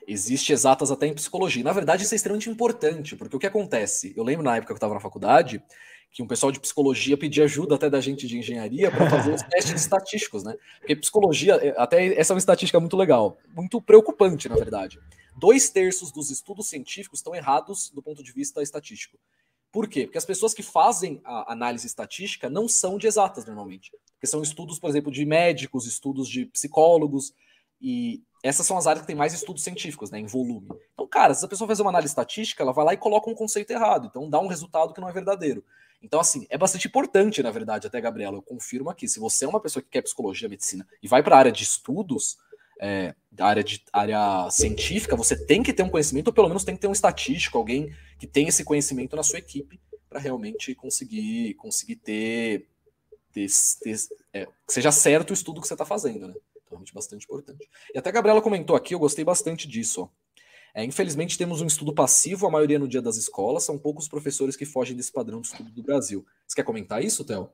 Existe exatas até em psicologia. Na verdade, isso é extremamente importante, porque o que acontece? Eu lembro na época que eu estava na faculdade, que um pessoal de psicologia pedia ajuda até da gente de engenharia para fazer os testes estatísticos, né? Porque psicologia, até essa é uma estatística muito legal, muito preocupante, na verdade. 2/3 dos estudos científicos estão errados do ponto de vista estatístico. Por quê? Porque as pessoas que fazem a análise estatística não são de exatas, normalmente. Porque são estudos, por exemplo, de médicos, estudos de psicólogos, e essas são as áreas que têm mais estudos científicos, né, em volume. Então, cara, se a pessoa fazer uma análise estatística, ela vai lá e coloca um conceito errado, então dá um resultado que não é verdadeiro. Então, assim, é bastante importante, na verdade, até, Gabriela, eu confirmo aqui, se você é uma pessoa que quer psicologia, medicina, e vai para a área de estudos, da área científica, você tem que ter um conhecimento, ou pelo menos tem que ter um estatístico, alguém que tem esse conhecimento na sua equipe, para realmente conseguir ter que seja certo o estudo que você está fazendo, né? Então, realmente bastante importante. E até a Gabriela comentou aqui, eu gostei bastante disso, ó. Infelizmente, temos um estudo passivo, a maioria no dia das escolas, são poucos professores que fogem desse padrão de estudo do Brasil. Você quer comentar isso, Theo?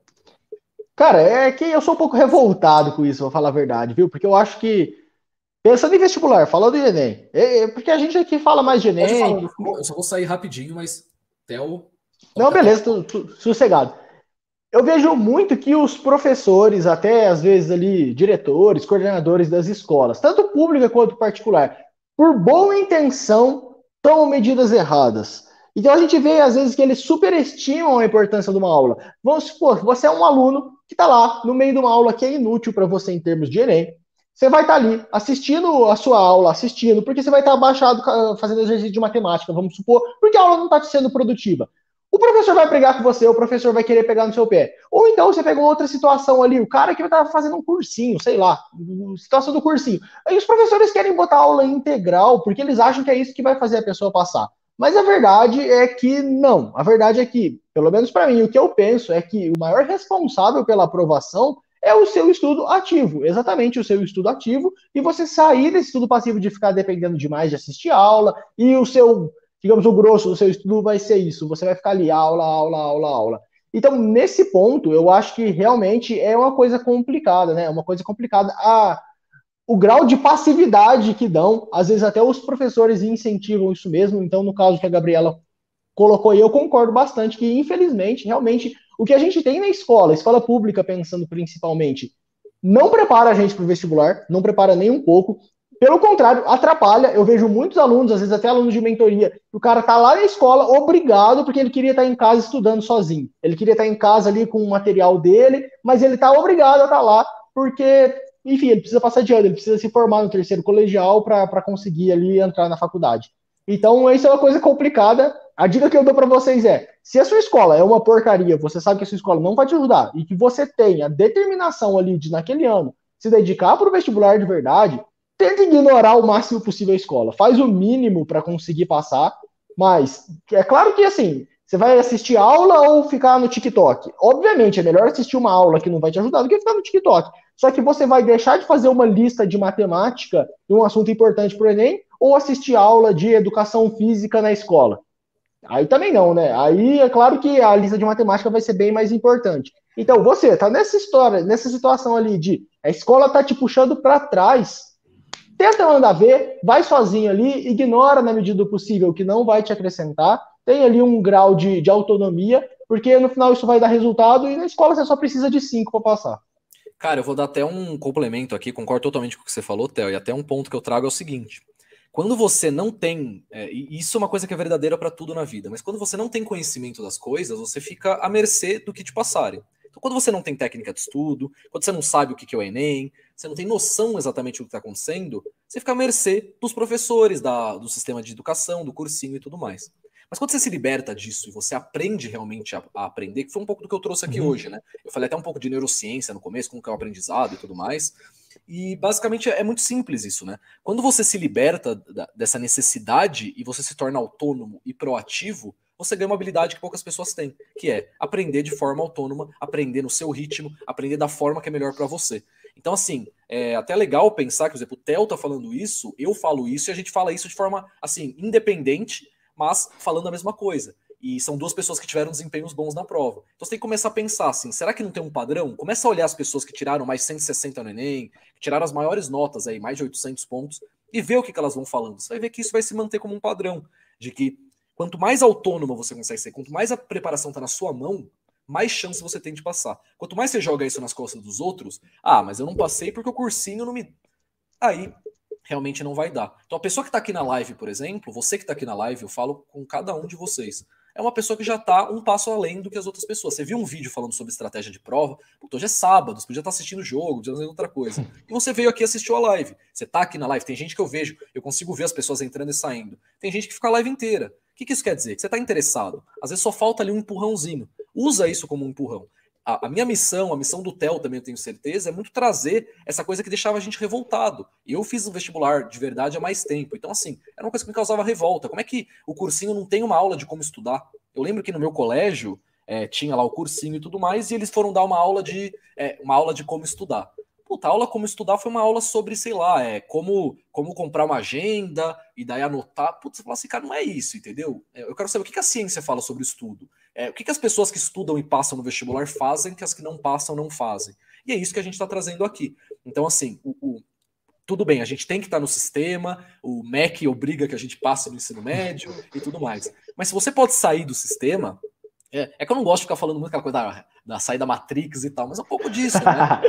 Cara, é que eu sou um pouco revoltado com isso, vou falar a verdade, viu? Porque eu acho que, pensando em vestibular, falando de Enem, porque a gente aqui fala mais de Pode ir Enem. falando, eu só vou sair rapidinho, mas Theo, Não, toca a beleza, sossegado. Eu vejo muito que os professores, até às vezes ali, diretores, coordenadores das escolas, tanto pública quanto particular, por boa intenção, tomam medidas erradas. Então a gente vê às vezes que eles superestimam a importância de uma aula. Vamos supor, você é um aluno que está lá no meio de uma aula que é inútil para você em termos de Enem. Você vai estar ali assistindo a sua aula, assistindo, porque você vai estar abaixado fazendo exercício de matemática, vamos supor, porque a aula não está sendo produtiva. O professor vai brigar com você, o professor vai querer pegar no seu pé. Ou então você pega outra situação ali, o cara que está fazendo um cursinho, sei lá, situação do cursinho. Aí os professores querem botar aula integral porque eles acham que é isso que vai fazer a pessoa passar. Mas a verdade é que não. A verdade é que, pelo menos para mim, o que eu penso é que o maior responsável pela aprovação é o seu estudo ativo, exatamente o seu estudo ativo, e você sair desse estudo passivo de ficar dependendo demais de assistir aula, e o seu, digamos, o grosso do seu estudo vai ser isso, você vai ficar ali, aula, aula, aula, aula. Então, nesse ponto, eu acho que realmente é uma coisa complicada, né? É uma coisa complicada. O grau de passividade que dão, às vezes até os professores incentivam isso mesmo. Então, no caso que a Gabriela colocou aí, eu concordo bastante que, infelizmente, realmente, o que a gente tem na escola, escola pública, pensando principalmente, não prepara a gente para o vestibular, não prepara nem um pouco. Pelo contrário, atrapalha. Eu vejo muitos alunos, às vezes até alunos de mentoria, o cara tá lá na escola obrigado porque ele queria estar em casa estudando sozinho. Ele queria estar em casa ali com o material dele, mas ele tá obrigado a estar lá porque, enfim, ele precisa passar de ano, ele precisa se formar no terceiro colegial para conseguir ali entrar na faculdade. Então, isso é uma coisa complicada. A dica que eu dou para vocês é: se a sua escola é uma porcaria, você sabe que a sua escola não vai te ajudar e que você tem a determinação ali de, naquele ano, se dedicar para o vestibular de verdade, tenta ignorar o máximo possível a escola. Faz o mínimo para conseguir passar, mas é claro que assim, você vai assistir aula ou ficar no TikTok. Obviamente, é melhor assistir uma aula que não vai te ajudar do que ficar no TikTok. Só que você vai deixar de fazer uma lista de matemática de um assunto importante para o Enem ou assistir aula de educação física na escola. Aí também não, né? Aí é claro que a lista de matemática vai ser bem mais importante. Então, você tá nessa história, nessa situação ali de a escola tá te puxando para trás, tenta mandar ver, vai sozinho ali, ignora na medida do possível o que não vai te acrescentar, tem ali um grau de autonomia, porque no final isso vai dar resultado e na escola você só precisa de 5 para passar. Cara, eu vou dar até um complemento aqui, concordo totalmente com o que você falou, Theo, e até um ponto que eu trago é o seguinte: quando você não tem, e isso é uma coisa que é verdadeira para tudo na vida, mas quando você não tem conhecimento das coisas, você fica à mercê do que te passarem. Então, quando você não tem técnica de estudo, quando você não sabe o que é o Enem, você não tem noção exatamente do que está acontecendo, você fica à mercê dos professores, do sistema de educação, do cursinho e tudo mais. Mas quando você se liberta disso e você aprende realmente a aprender, que foi um pouco do que eu trouxe aqui Uhum. hoje, né? Eu falei até um pouco de neurociência no começo, como que é o aprendizado e tudo mais. E basicamente é muito simples isso, né? Quando você se liberta dessa necessidade e você se torna autônomo e proativo, você ganha uma habilidade que poucas pessoas têm, que é aprender de forma autônoma, aprender no seu ritmo, aprender da forma que é melhor para você. Então, assim, é até legal pensar que, por exemplo, o Theo tá falando isso, eu falo isso e a gente fala isso de forma, assim, independente, mas falando a mesma coisa. E são duas pessoas que tiveram desempenhos bons na prova. Então você tem que começar a pensar assim, será que não tem um padrão? Começa a olhar as pessoas que tiraram mais 160 no Enem, que tiraram as maiores notas aí, mais de 800 pontos, e vê o que elas vão falando. Você vai ver que isso vai se manter como um padrão, de que quanto mais autônomo você consegue ser, quanto mais a preparação está na sua mão, mais chance você tem de passar. Quanto mais você joga isso nas costas dos outros, mas eu não passei porque o cursinho não me... Aí, realmente não vai dar. Então a pessoa que está aqui na live, por exemplo, você que está aqui na live, eu falo com cada um de vocês, é uma pessoa que já está um passo além do que as outras pessoas. Você viu um vídeo falando sobre estratégia de prova, hoje é sábado, você podia estar assistindo o jogo, podia fazer outra coisa. E você veio aqui e assistiu a live. Você está aqui na live, tem gente que eu vejo, eu consigo ver as pessoas entrando e saindo. Tem gente que fica a live inteira. O que isso quer dizer? Que você está interessado. Às vezes só falta ali um empurrãozinho. Usa isso como um empurrão. A minha missão, a missão do Theo também, eu tenho certeza, é muito trazer essa coisa que deixava a gente revoltado. E eu fiz o vestibular de verdade há mais tempo. Então, assim, era uma coisa que me causava revolta. Como é que o cursinho não tem uma aula de como estudar? Eu lembro que no meu colégio tinha lá o cursinho e tudo mais, e eles foram dar uma aula de como estudar. Puta, a aula como estudar foi uma aula sobre, sei lá, como comprar uma agenda e daí anotar. Putz, você fala assim, cara, não é isso, entendeu? Eu quero saber o que a ciência fala sobre estudo. O que as pessoas que estudam e passam no vestibular fazem que as que não passam não fazem. E é isso que a gente está trazendo aqui. Então, assim, tudo bem, a gente tem que estar no sistema, o MEC obriga que a gente passe no ensino médio e tudo mais. Mas se você pode sair do sistema, que eu não gosto de ficar falando muito aquela coisa da sair da Matrix e tal, mas é um pouco disso, né?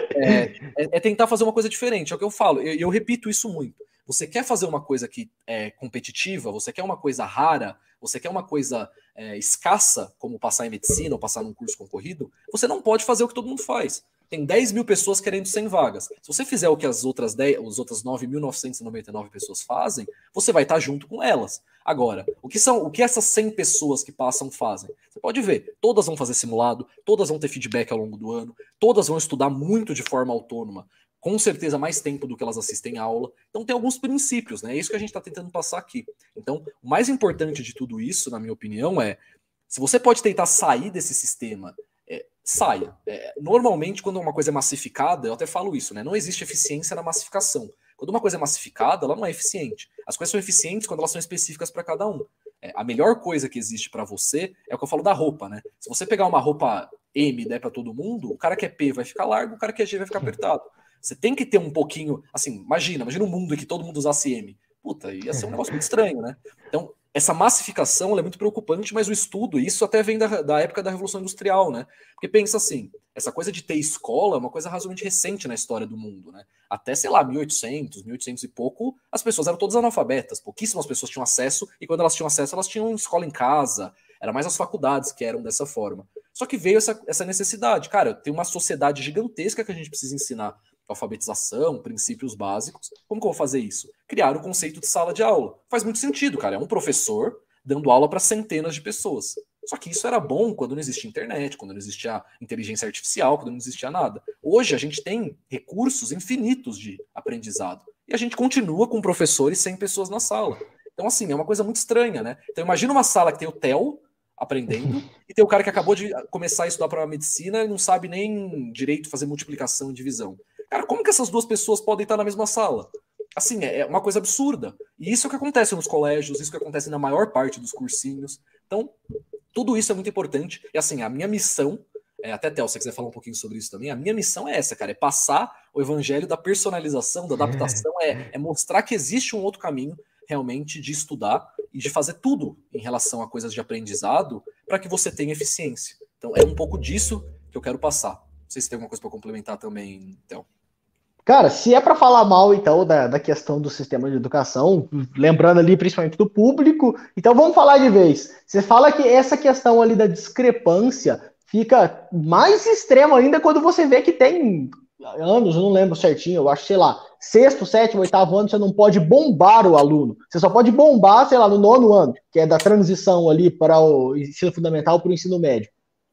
É tentar fazer uma coisa diferente, é o que eu falo, e eu repito isso muito. Você quer fazer uma coisa que é competitiva, você quer uma coisa rara, você quer uma coisa escassa, como passar em medicina ou passar num curso concorrido, você não pode fazer o que todo mundo faz. Tem 10 mil pessoas querendo 100 vagas. Se você fizer o que as outras 9.999 pessoas fazem, você vai estar junto com elas. Agora, o que essas 100 pessoas que passam fazem? Você pode ver, todas vão fazer simulado, todas vão ter feedback ao longo do ano, todas vão estudar muito de forma autônoma, com certeza mais tempo do que elas assistem a aula. Então tem alguns princípios, né? É isso que a gente está tentando passar aqui. Então, o mais importante de tudo isso, na minha opinião, se você pode tentar sair desse sistema, saia. Normalmente, quando uma coisa é massificada, eu até falo isso, né? Não existe eficiência na massificação. Quando uma coisa é massificada, ela não é eficiente. As coisas são eficientes quando elas são específicas para cada um. A melhor coisa que existe para você é o que eu falo da roupa, né? Se você pegar uma roupa M e der para todo mundo, o cara que é P vai ficar largo, o cara que é G vai ficar apertado. Você tem que ter um pouquinho, assim, imagina um mundo em que todo mundo usasse M. Puta, ia ser um negócio muito estranho, né? Então, essa massificação é muito preocupante, mas o estudo, isso até vem da época da Revolução Industrial, né? Porque pensa assim, essa coisa de ter escola é uma coisa razoavelmente recente na história do mundo, né? Até, sei lá, 1800 e pouco, as pessoas eram todas analfabetas, pouquíssimas pessoas tinham acesso, e quando elas tinham acesso, elas tinham escola em casa, era mais as faculdades que eram dessa forma. Só que veio essa necessidade, cara, tem uma sociedade gigantesca que a gente precisa ensinar alfabetização, princípios básicos. Como que eu vou fazer isso? Criar o conceito de sala de aula. Faz muito sentido, cara. É um professor dando aula para centenas de pessoas. Só que isso era bom quando não existia internet, quando não existia inteligência artificial, quando não existia nada. Hoje a gente tem recursos infinitos de aprendizado. E a gente continua com professores sem pessoas na sala. Então, assim, é uma coisa muito estranha, né? Então, imagina uma sala que tem o Theo aprendendo, e tem o cara que acabou de começar a estudar para medicina e não sabe nem direito fazer multiplicação e divisão. Cara, como que essas duas pessoas podem estar na mesma sala? Assim, é uma coisa absurda. E isso é o que acontece nos colégios, isso é o que acontece na maior parte dos cursinhos. Então, tudo isso é muito importante. E assim, a minha missão, até Theo, se você quiser falar um pouquinho sobre isso também, a minha missão é essa, cara, é passar o evangelho da personalização, da adaptação, é mostrar que existe um outro caminho realmente de estudar e de fazer tudo em relação a coisas de aprendizado para que você tenha eficiência. Então, é um pouco disso que eu quero passar. Não sei se tem alguma coisa para complementar também, Theo. Cara, se é para falar mal, então, da questão do sistema de educação, lembrando ali principalmente do público, então vamos falar de vez. Você fala que essa questão ali da discrepância fica mais extrema ainda quando você vê que tem anos, eu não lembro certinho, eu acho, sei lá, sexto, sétimo, oitavo ano, você não pode bombar o aluno. Você só pode bombar, sei lá, no nono ano, que é da transição ali para o ensino fundamental para o ensino médio.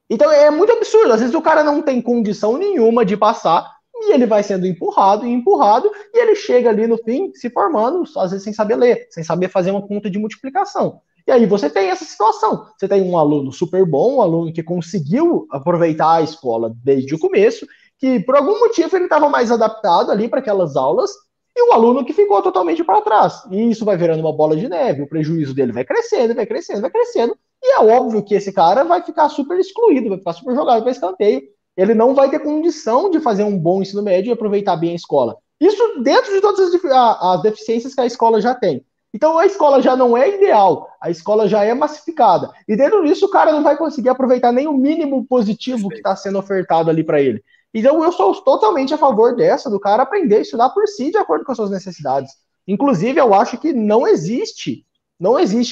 Então é muito absurdo, às vezes o cara não tem condição nenhuma de passar, e ele vai sendo empurrado e empurrado, e ele chega ali no fim se formando, às vezes sem saber ler, sem saber fazer uma conta de multiplicação. E aí você tem essa situação. Você tem um aluno super bom, um aluno que conseguiu aproveitar a escola desde o começo, que por algum motivo ele estava mais adaptado ali para aquelas aulas, e o aluno que ficou totalmente para trás. E isso vai virando uma bola de neve, o prejuízo dele vai crescendo, vai crescendo, vai crescendo, e é óbvio que esse cara vai ficar super excluído, vai ficar super jogado para escanteio. Ele não vai ter condição de fazer um bom ensino médio e aproveitar bem a escola. Isso dentro de todas as deficiências que a escola já tem. Então a escola já não é ideal, a escola já é massificada. E dentro disso o cara não vai conseguir aproveitar nem o mínimo positivo que está sendo ofertado ali para ele. Então eu sou totalmente a favor do cara aprender a estudar por si de acordo com as suas necessidades. Inclusive eu acho que não existe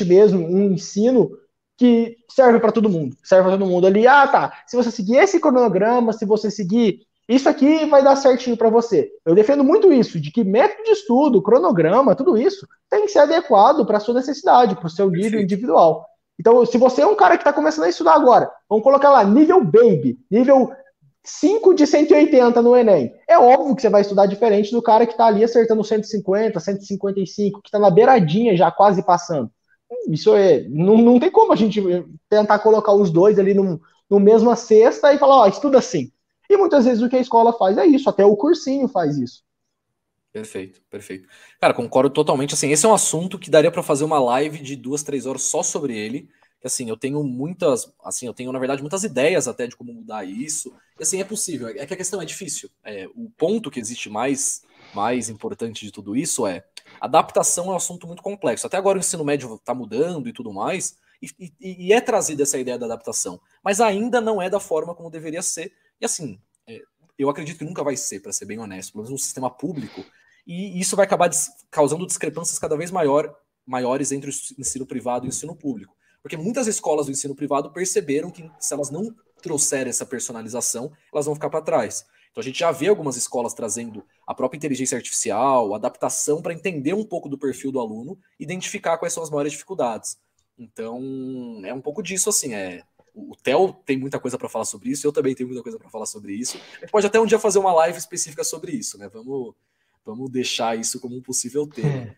mesmo um ensino que serve para todo mundo. Serve para todo mundo ali, tá, se você seguir esse cronograma, se você seguir isso aqui vai dar certinho para você. Eu defendo muito isso, de que método de estudo, cronograma, tudo isso tem que ser adequado para a sua necessidade, para o seu nível individual. Então, se você é um cara que está começando a estudar agora, vamos colocar lá, nível baby, nível 5 de 180 no Enem. É óbvio que você vai estudar diferente do cara que está ali acertando 150, 155, que está na beiradinha já quase passando. Isso não tem como a gente tentar colocar os dois ali no mesma cesta e falar, estuda assim. E muitas vezes o que a escola faz é isso, até o cursinho faz isso. Perfeito, perfeito. Cara, concordo totalmente. Assim, esse é um assunto que daria para fazer uma live de 2, 3 horas só sobre ele. Que assim, eu tenho eu tenho na verdade muitas ideias até de como mudar isso. E assim, é possível. É que a questão é difícil. O ponto que existe mais importante de tudo isso adaptação é um assunto muito complexo. Até agora o ensino médio está mudando e tudo mais. E é trazida essa ideia da adaptação. Mas ainda não é da forma como deveria ser. E assim, eu acredito que nunca vai ser, para ser bem honesto, pelo menos no sistema público, e isso vai acabar causando discrepâncias cada vez maiores entre o ensino privado e o ensino público. Porque muitas escolas do ensino privado perceberam que se elas não trouxerem essa personalização, elas vão ficar para trás. Então a gente já vê algumas escolas trazendo a própria inteligência artificial, adaptação para entender um pouco do perfil do aluno, identificar quais são as maiores dificuldades. Então é um pouco disso, assim, o Theo tem muita coisa para falar sobre isso, eu também tenho muita coisa para falar sobre isso. A gente pode até um dia fazer uma live específica sobre isso, né? Vamos deixar isso como um possível tema.